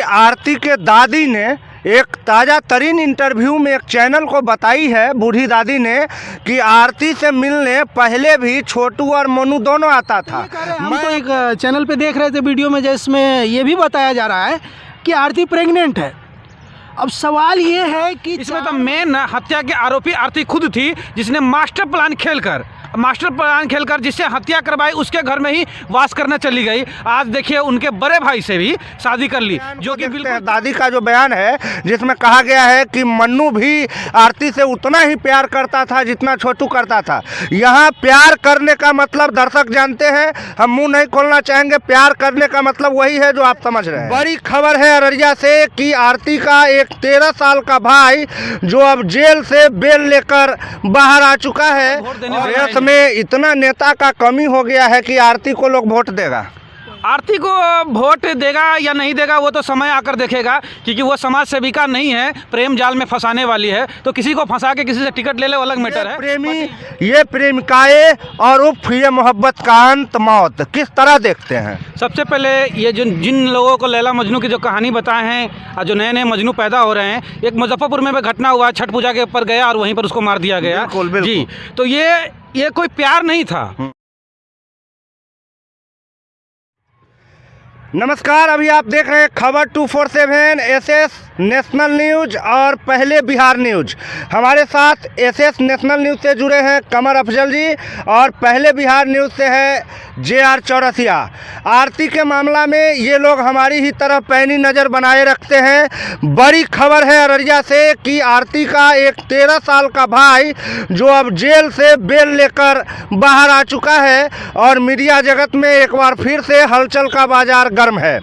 आरती के दादी ने एक ताज़ा तरीन इंटरव्यू में एक चैनल को बताई है, बूढ़ी दादी ने, कि आरती से मिलने पहले भी छोटू और मोनू दोनों आता था। हम तो एक चैनल पे देख रहे थे वीडियो में, जिसमें ये भी बताया जा रहा है कि आरती प्रेग्नेंट है। अब सवाल ये है कि इसमें तो मेन हत्या के आरोपी आरती खुद थी, जिसने मास्टर प्लान खेलकर जिससे हत्या करवाई, उसके घर में ही वास करने चली गई। आज देखिए उनके बड़े भाई से भी शादी कर ली, जो कि बिल्कुल दादी का जो बयान है जिसमें कहा गया है कि मन्नू भी आरती से उतना ही प्यार करता था जितना छोटू करता था। यहाँ प्यार करने का मतलब दर्शक जानते हैं, हम मुंह नहीं खोलना चाहेंगे, प्यार करने का मतलब वही है जो आप समझ रहे हैं। बड़ी खबर है अररिया से कि आरती का एक 13 साल का भाई जो अब जेल से बेल लेकर बाहर आ चुका है। में इतना नेता का कमी हो गया है कि आरती को लोग वोट देगा। आरती को वोट देगा या नहीं देगा वो तो समय आकर देखेगा, क्योंकि वो समाज सेविका नहीं है, प्रेम जाल में फंसाने वाली है। तो किसी को फंसा के किसी से टिकट ले ले, अलग मैटर है। ये प्रेमिकाएं और उफ ये मोहब्बत का अंत मौत किस तरह देखते हैं? सबसे पहले ये जिन लोगों को लैला मजनू की जो कहानी बताए हैं और जो नए नए मजनू पैदा हो रहे हैं, एक मुजफ्फरपुर में घटना हुआ, छठ पूजा के ऊपर गया और वहीं पर उसको मार दिया गया। बिल्कुल। जी, तो ये कोई प्यार नहीं था। नमस्कार, अभी आप देख रहे हैं खबर 247 एसएस नेशनल न्यूज और पहले बिहार न्यूज। हमारे साथ एसएस नेशनल न्यूज से जुड़े हैं कमर अफजल जी और पहले बिहार न्यूज से है JR चौरसिया। आरती के मामला में ये लोग हमारी ही तरफ पैनी नज़र बनाए रखते हैं। बड़ी खबर है अररिया से कि आरती का एक 13 साल का भाई जो अब जेल से बेल लेकर बाहर आ चुका है और मीडिया जगत में एक बार फिर से हलचल का बाजार गर्म है।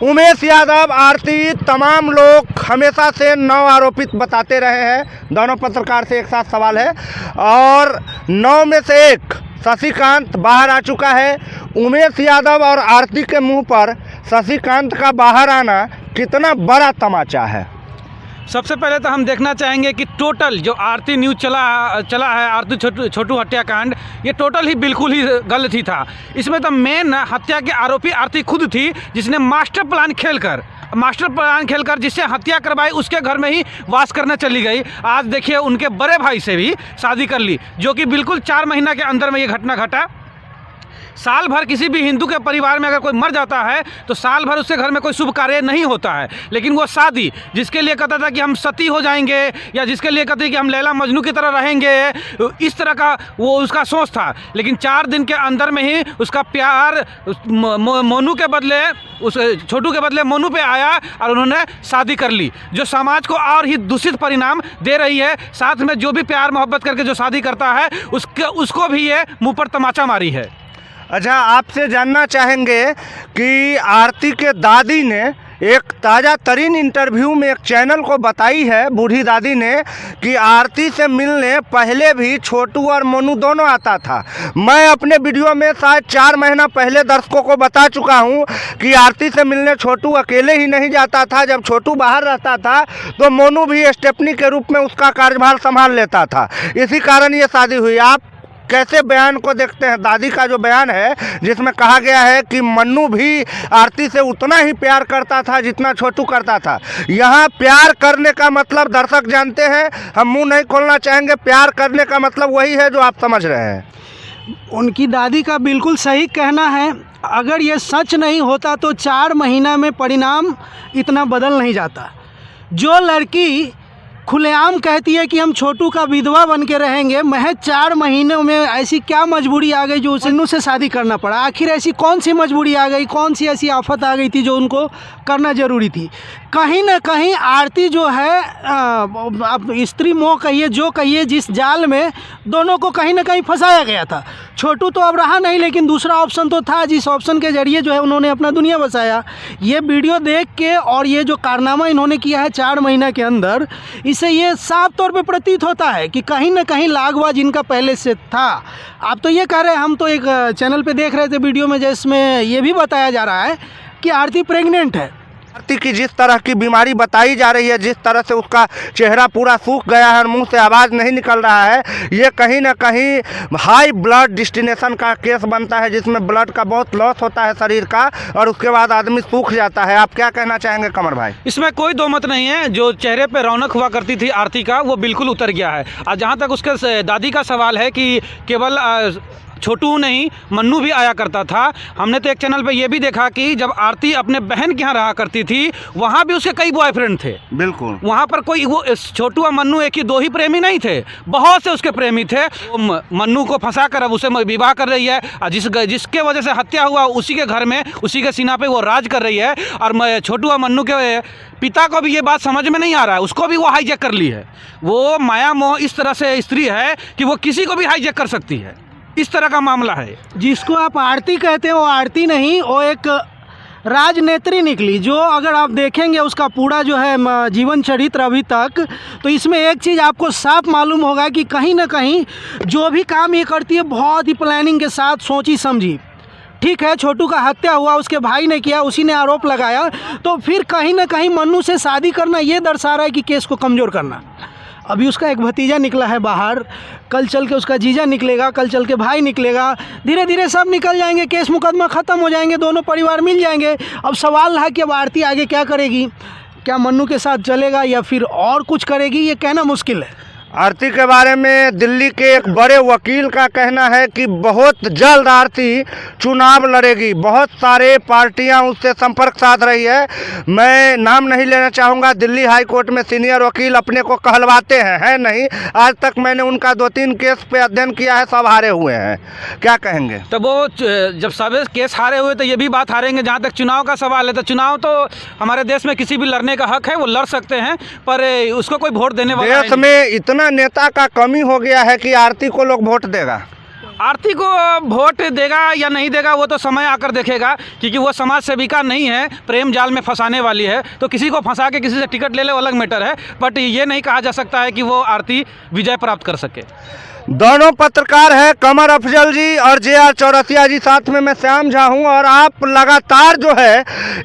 उमेश यादव, आरती, तमाम लोग हमेशा से 9 आरोपित बताते रहे हैं। दोनों पत्रकार से एक साथ सवाल है और 9 में से एक शशिकांत बाहर आ चुका है। उमेश यादव और आरती के मुंह पर शशिकांत का बाहर आना कितना बड़ा तमाचा है? सबसे पहले तो हम देखना चाहेंगे कि टोटल जो आरती न्यूज़ चला है, आरती छोटू हत्याकांड, ये टोटल ही बिल्कुल ही गलत ही था। इसमें तो मेन हत्या के आरोपी आरती खुद थी, जिसने मास्टर प्लान खेलकर जिससे हत्या करवाई, उसके घर में ही वास करने चली गई। आज देखिए उनके बड़े भाई से भी शादी कर ली, जो कि बिल्कुल 4 महीना के अंदर में ये घटना घटा। साल भर किसी भी हिंदू के परिवार में अगर कोई मर जाता है तो साल भर उसके घर में कोई शुभ कार्य नहीं होता है, लेकिन वो शादी जिसके लिए कहता था कि हम सती हो जाएंगे या जिसके लिए कहते कि हम लैला मजनू की तरह रहेंगे, इस तरह का वो उसका सोच था। लेकिन 4 दिन के अंदर में ही उसका प्यार मोनू के बदले, उस छोटू के बदले मोनू पे आया और उन्होंने शादी कर ली, जो समाज को और ही दूषित परिणाम दे रही है। साथ में जो भी प्यार मोहब्बत करके जो शादी करता है उसको भी ये मुँह पर तमाचा मारी है। अच्छा, आपसे जानना चाहेंगे कि आरती के दादी ने एक ताज़ा तरीन इंटरव्यू में एक चैनल को बताई है, बूढ़ी दादी ने, कि आरती से मिलने पहले भी छोटू और मोनू दोनों आता था। मैं अपने वीडियो में शायद 4 महीना पहले दर्शकों को बता चुका हूं कि आरती से मिलने छोटू अकेले ही नहीं जाता था। जब छोटू बाहर रहता था तो मोनू भी स्टेपनी के रूप में उसका कार्यभार संभाल लेता था। इसी कारण ये शादी हुई। आप कैसे बयान को देखते हैं? दादी का जो बयान है जिसमें कहा गया है कि मन्नू भी आरती से उतना ही प्यार करता था जितना छोटू करता था। यहाँ प्यार करने का मतलब दर्शक जानते हैं, हम मुंह नहीं खोलना चाहेंगे, प्यार करने का मतलब वही है जो आप समझ रहे हैं। उनकी दादी का बिल्कुल सही कहना है। अगर ये सच नहीं होता तो 4 महीना में परिणाम इतना बदल नहीं जाता। जो लड़की खुलेआम कहती है कि हम छोटू का विधवा बन के रहेंगे, महज 4 महीनों में ऐसी क्या मजबूरी आ गई जो उन्नू से शादी करना पड़ा? आखिर ऐसी कौन सी मजबूरी आ गई, कौन सी ऐसी आफत आ गई थी जो उनको करना ज़रूरी थी? कहीं ना कहीं आरती जो है, आप स्त्री मोह कहिए जो कहिए, जिस जाल में दोनों को कहीं ना कहीं फंसाया गया था। छोटू तो अब रहा नहीं, लेकिन दूसरा ऑप्शन तो था, जिस ऑप्शन के जरिए जो है उन्होंने अपना दुनिया बसाया। ये वीडियो देख के और ये जो कारनामा इन्होंने किया है 4 महीना के अंदर, इससे ये साफ तौर पे प्रतीत होता है कि कहीं ना कहीं लागवाज इनका पहले से था। आप तो ये कह रहे हैं, हम तो एक चैनल पे देख रहे थे वीडियो में, जिसमें ये भी बताया जा रहा है कि आरती प्रेग्नेंट है। आरती की जिस तरह की बीमारी बताई जा रही है, जिस तरह से उसका चेहरा पूरा सूख गया है और मुंह से आवाज़ नहीं निकल रहा है, ये कहीं ना कहीं हाई ब्लड डिस्टिनेशन का केस बनता है, जिसमें ब्लड का बहुत लॉस होता है शरीर का और उसके बाद आदमी सूख जाता है। आप क्या कहना चाहेंगे कमर भाई? इसमें कोई दो मत नहीं है। जो चेहरे पे रौनक हुआ करती थी आरती का, वो बिल्कुल उतर गया है। और जहाँ तक उसके दादी का सवाल है कि केवल छोटू नहीं, मन्नू भी आया करता था। हमने तो एक चैनल पे ये भी देखा कि जब आरती अपने बहन के यहाँ रहा करती थी, वहाँ भी उसके कई बॉयफ्रेंड थे। बिल्कुल, वहाँ वहाँ पर कोई वो छोटू और मन्नू एक ही दो ही प्रेमी नहीं थे, बहुत से उसके प्रेमी थे। वो मन्नू को फंसा कर अब उसे विवाह कर रही है और जिसके वजह से हत्या हुआ उसी के घर में, उसी के सीना पे वो राज कर रही है। और छोटू और मन्नू के पिता को भी ये बात समझ में नहीं आ रहा है, उसको भी वो हाईजैक कर ली है। वो माया मोह इस तरह से स्त्री है कि वो किसी को भी हाईजैक कर सकती है, इस तरह का मामला है। जिसको आप आरती कहते हैं वो आरती नहीं, वो एक राजनेत्री निकली, जो अगर आप देखेंगे उसका पूरा जो है जीवन चरित्र अभी तक, तो इसमें एक चीज़ आपको साफ मालूम होगा कि कहीं ना कहीं जो भी काम ये करती है बहुत ही प्लानिंग के साथ सोची समझी। ठीक है, छोटू का हत्या हुआ, उसके भाई ने किया, उसी ने आरोप लगाया, तो फिर कहीं ना कहीं मन्नू से शादी करना ये दर्शा रहा है कि केस को कमज़ोर करना। अभी उसका एक भतीजा निकला है बाहर, कल चल के उसका जीजा निकलेगा, कल चल के भाई निकलेगा, धीरे धीरे सब निकल जाएंगे, केस मुकदमा ख़त्म हो जाएंगे, दोनों परिवार मिल जाएंगे। अब सवाल है कि अब आरती आगे क्या करेगी, क्या मन्नू के साथ चलेगा या फिर और कुछ करेगी, ये कहना मुश्किल है। आरती के बारे में दिल्ली के एक बड़े वकील का कहना है कि बहुत जल्द आरती चुनाव लड़ेगी। बहुत सारे पार्टियां उससे संपर्क साध रही है। मैं नाम नहीं लेना चाहूँगा, दिल्ली हाई कोर्ट में सीनियर वकील अपने को कहलवाते हैं, है नहीं। आज तक मैंने उनका 2-3 केस पे अध्ययन किया है, सब हारे हुए हैं। क्या कहेंगे? तो वो जब सब केस हारे हुए तो ये भी बात हारेंगे। जहाँ तक चुनाव का सवाल है, तो चुनाव तो हमारे देश में किसी भी लड़ने का हक है, वो लड़ सकते हैं, पर उसको कोई वोट देने वाला देश में इतना नेता का कमी हो गया है कि आरती को लोग वोट देगा। आरती को वोट देगा या नहीं देगा वो तो समय आकर देखेगा, क्योंकि वो समाज सेविका नहीं है, प्रेम जाल में फंसाने वाली है। तो किसी को फंसा के किसी से टिकट ले ले, वो अलग मैटर है, बट ये नहीं कहा जा सकता है कि वो आरती विजय प्राप्त कर सके। दोनों पत्रकार हैं, कमर अफजल जी और JR चौरसिया जी, साथ में मैं श्याम झा हूँ। और आप लगातार जो है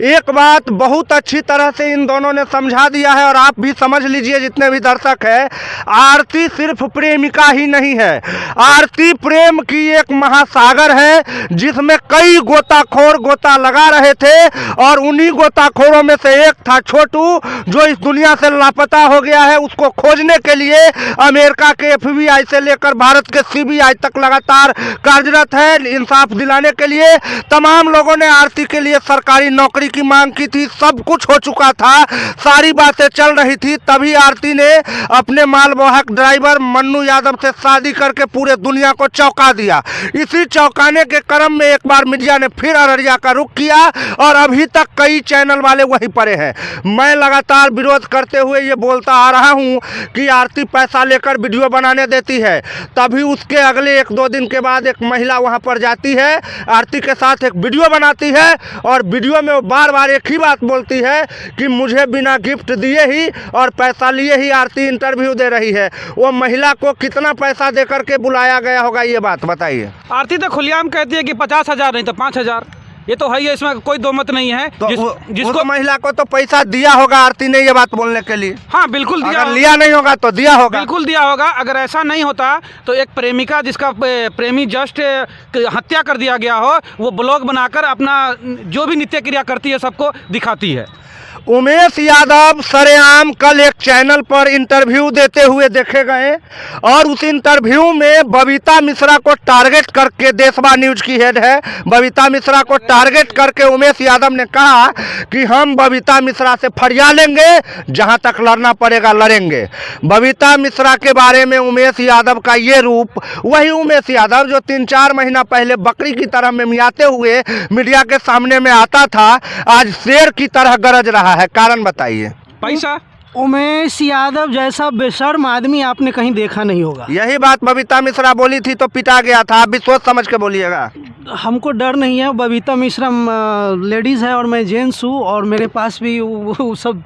एक बात बहुत अच्छी तरह से इन दोनों ने समझा दिया है, और आप भी समझ लीजिए जितने भी दर्शक हैं, आरती सिर्फ प्रेमिका ही नहीं है, आरती प्रेम की एक महासागर है, जिसमें कई गोताखोर गोता लगा रहे थे, और उन्हीं गोताखोरों में से एक था छोटू, जो इस दुनिया से लापता हो गया है। उसको खोजने के लिए अमेरिका के FBI से लेकर भारत के CBI तक लगातार कार्यरत है। इंसाफ दिलाने के लिए तमाम लोगों ने आरती के लिए सरकारी नौकरी की मांग की थी, सब कुछ हो चुका था, सारी बातें चल रही थी, तभी आरती ने अपने मालवाहक ड्राइवर मन्नू यादव से शादी करके पूरे दुनिया को चौंका दिया। इसी चौंकाने के क्रम में एक बार मीडिया ने फिर अररिया का रुख किया, और अभी तक कई चैनल वाले वहीं पड़े हैं। मैं लगातार विरोध करते हुए ये बोलता आ रहा हूँ कि आरती पैसा लेकर वीडियो बनाने देती है, तभी उसके अगले 1-2 दिन के बाद एक महिला वहां पर जाती है, आरती के साथ एक वीडियो बनाती है, और वीडियो में वो बार बार एक ही बात बोलती है कि मुझे बिना गिफ्ट दिए ही और पैसा लिए ही आरती इंटरव्यू दे रही है। वो महिला को कितना पैसा दे करके बुलाया गया होगा, ये बात बताइए। आरती तो खुलेआम कहती है कि 50,000 नहीं तो 5,000, ये तो है ही, इसमें कोई दो मत नहीं है। तो जिसको महिला को तो पैसा दिया होगा आरती ने ये बात बोलने के लिए। हाँ बिल्कुल दिया, अगर लिया नहीं होगा तो दिया होगा, बिल्कुल दिया होगा। अगर ऐसा नहीं होता तो एक प्रेमिका जिसका प्रेमी जस्ट हत्या कर दिया गया हो, वो ब्लॉग बनाकर अपना जो भी नित्य क्रिया करती है सबको दिखाती है। उमेश यादव सरेआम कल एक चैनल पर इंटरव्यू देते हुए देखे गए, और उस इंटरव्यू में बबीता मिश्रा को टारगेट करके, देशवा न्यूज की हेड है, बबीता मिश्रा को टारगेट करके उमेश यादव ने कहा कि हम बबीता मिश्रा से फरिया लेंगे, जहां तक लड़ना पड़ेगा लड़ेंगे। बबीता मिश्रा के बारे में उमेश यादव का ये रूप, वही उमेश यादव जो 3-4 महीना पहले बकरी की तरह मिमियाते हुए मीडिया के सामने में आता था, आज शेर की तरह गरज रहा है। कारण बताइए। पैसा। उमेश यादव जैसा बेशर्म आदमी आपने कहीं देखा नहीं होगा। यही बात बबीता मिश्रा बोली थी तो पिटा गया था, आप भी सोच समझ के बोलिएगा। हमको डर नहीं है, बबीता मिश्रा लेडीज़ है और मैं जेंट्स हूँ, और मेरे पास भी वो सब,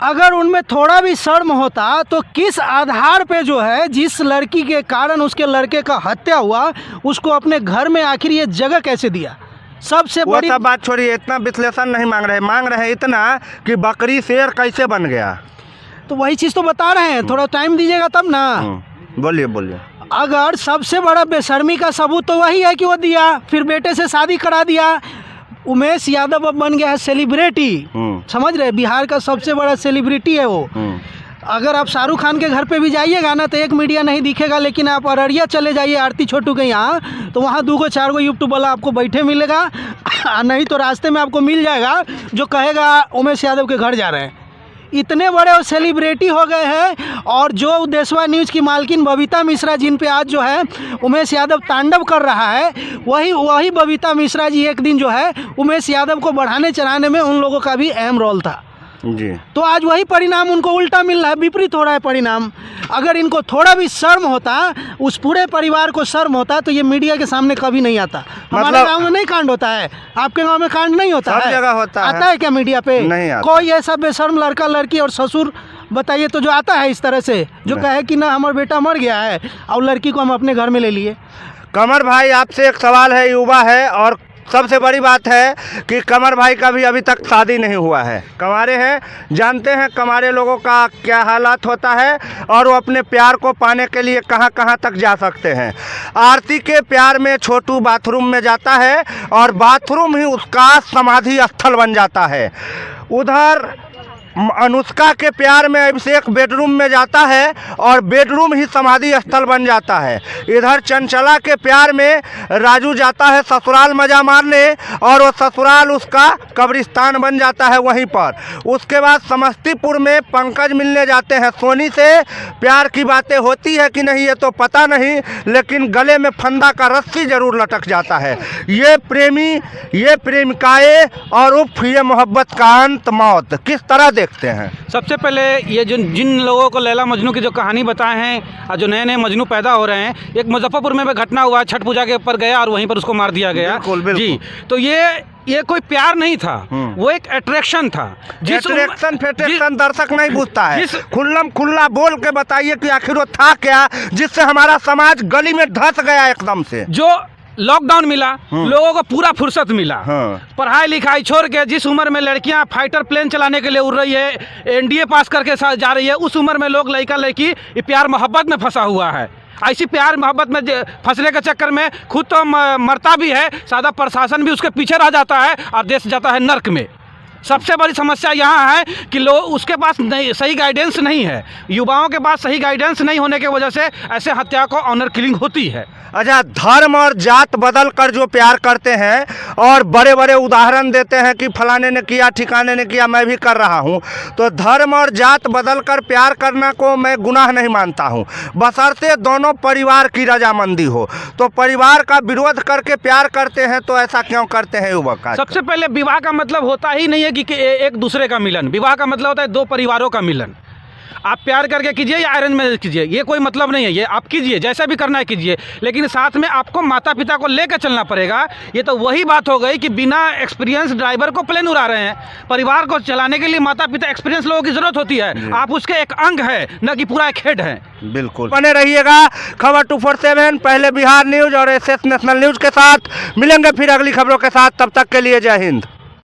अगर उनमें थोड़ा भी शर्म होता तो किस आधार पे जो है, जिस लड़की के कारण उसके लड़के का हत्या हुआ, उसको अपने घर में आखिर ये जगह कैसे दिया? सबसे वो बड़ी सब बात छोड़िए, इतना विश्लेषण नहीं मांग रहे हैं इतना कि बकरी शेर कैसे बन गया। तो वही चीज़ तो बता रहे हैं, थोड़ा टाइम दीजिएगा तब ना। बोलिए। अगर सबसे बड़ा बेशर्मी का सबूत तो वही है कि वो दिया, फिर बेटे से शादी करा दिया। उमेश यादव अब बन गया है सेलिब्रिटी, समझ रहे, बिहार का सबसे बड़ा सेलिब्रिटी है वो। अगर आप शाहरुख खान के घर पे भी जाइएगा ना तो एक मीडिया नहीं दिखेगा, लेकिन आप अररिया चले जाइए आरती छोटू के यहाँ, तो वहाँ 2-4 यूट्यूब वाला आपको बैठे मिलेगा, नहीं तो रास्ते में आपको मिल जाएगा जो कहेगा उमेश यादव के घर जा रहे हैं। इतने बड़े वो सेलिब्रिटी हो गए हैं। और जो देशवा न्यूज़ की मालकिन बबीता मिश्रा, जिन पे आज जो है उमेश यादव तांडव कर रहा है, वही बबीता मिश्रा जी एक दिन जो है उमेश यादव को बढ़ाने चढ़ाने में उन लोगों का भी अहम रोल था जी। तो आज वही परिणाम उनको उल्टा मिल रहा है, विपरीत हो रहा है परिणाम। अगर इनको थोड़ा भी शर्म होता, उस पूरे परिवार को शर्म होता, तो ये मीडिया के सामने कभी नहीं आता। हमारे गांव में नहीं कांड होता है, आपके गांव में कांड नहीं होता है? सब जगह होता है। आता है क्या मीडिया पे? नहीं आता। कोई ऐसा बेशर्म लड़का लड़की और ससुर बताइए तो जो आता है इस तरह से, जो कहे कि ना हमारा बेटा मर गया है और लड़की को हम अपने घर में ले लिए। कमर भाई, आपसे एक सवाल है, युवा है और सबसे बड़ी बात है कि कमर भाई का भी अभी तक शादी नहीं हुआ है, कंवारे हैं, जानते हैं कंवारे लोगों का क्या हालात होता है और वो अपने प्यार को पाने के लिए कहां कहां तक जा सकते हैं। आरती के प्यार में छोटू बाथरूम में जाता है और बाथरूम ही उसका समाधि स्थल बन जाता है। उधर अनुष्का के प्यार में अभिषेक बेडरूम में जाता है और बेडरूम ही समाधि स्थल बन जाता है। इधर चंचला के प्यार में राजू जाता है ससुराल मजा मारने और वो ससुराल उसका कब्रिस्तान बन जाता है वहीं पर। उसके बाद समस्तीपुर में पंकज मिलने जाते हैं सोनी से, प्यार की बातें होती है कि नहीं ये तो पता नहीं, लेकिन गले में फंदा का रस्सी जरूर लटक जाता है। ये प्रेमी, ये प्रेमिकाएँ और उफ ये मोहब्बत का अंत मौत किस तरह देखते हैं? सबसे पहले ये जिन लोगों को लैला मजनू की जो कहानी बताए हैं और जो नए नए मजनू पैदा हो रहे हैं, एक मुजफ्फरपुर में भी घटना हुआ, छठ पूजा के ऊपर गया और वहीं पर उसको मार दिया गया। बिल्कुल। जी, तो ये कोई प्यार नहीं था, वो एक अट्रैक्शन था। फेट्रेक्शन दर्शक नहीं पूछता है। खुल्लम खुल्ला बोल के बताइए कि आखिर वो था क्या जिससे हमारा समाज गली में धंस गया एकदम से। जो लॉकडाउन मिला, लोगों को पूरा फुर्सत मिला, पढ़ाई लिखाई छोड़ के जिस उम्र में लड़कियां फाइटर प्लेन चलाने के लिए उड़ रही है, एनडीए पास करके जा रही है, उस उम्र में लोग लड़का लड़की प्यार मोहब्बत में फंसा हुआ है। ऐसी प्यार मोहब्बत में फंसने के चक्कर में खुद तो मरता भी है, सादा प्रशासन भी उसके पीछे रह जाता है और देश जाता है नर्क में। सबसे बड़ी समस्या यहाँ है कि लोग उसके पास सही गाइडेंस नहीं है, युवाओं के पास सही गाइडेंस नहीं होने की वजह से ऐसे हत्या को ऑनर किलिंग होती है। अच्छा, धर्म और जात बदल कर जो प्यार करते हैं और बड़े बड़े उदाहरण देते हैं कि फलाने ने किया, ठिकाने ने किया, मैं भी कर रहा हूँ, तो धर्म और जात बदल कर प्यार करना को मैं गुनाह नहीं मानता हूँ, बशर्ते दोनों परिवार की रजामंदी हो। तो परिवार का विरोध करके प्यार करते हैं तो ऐसा क्यों करते हैं युवक? सबसे पहले विवाह का मतलब होता ही नहीं है कि एक दूसरे का मिलन, विवाह का मतलब होता है 2 परिवारों का मिलन। आप प्यार करके कीजिए या अरेंज मैरिज कीजिए, ये कोई मतलब नहीं है, ये आप कीजिए, जैसा भी करना है कीजिए, लेकिन साथ में आपको माता पिता को लेकर चलना पड़ेगा। ये तो वही बात हो गई कि बिना एक्सपीरियंस ड्राइवर को प्लेन उड़ा रहे हैं। परिवार को चलाने के लिए माता पिता एक्सपीरियंस लोगों की जरूरत होती है, आप उसके एक अंग है, न कि पूरा एक हेड है। बिल्कुल बने रहिएगा खबर 247 पहले बिहार न्यूज़ और एसएस नेशनल न्यूज़ के साथ। मिलेंगे फिर अगली खबरों के साथ, तब तक के लिए जय हिंद।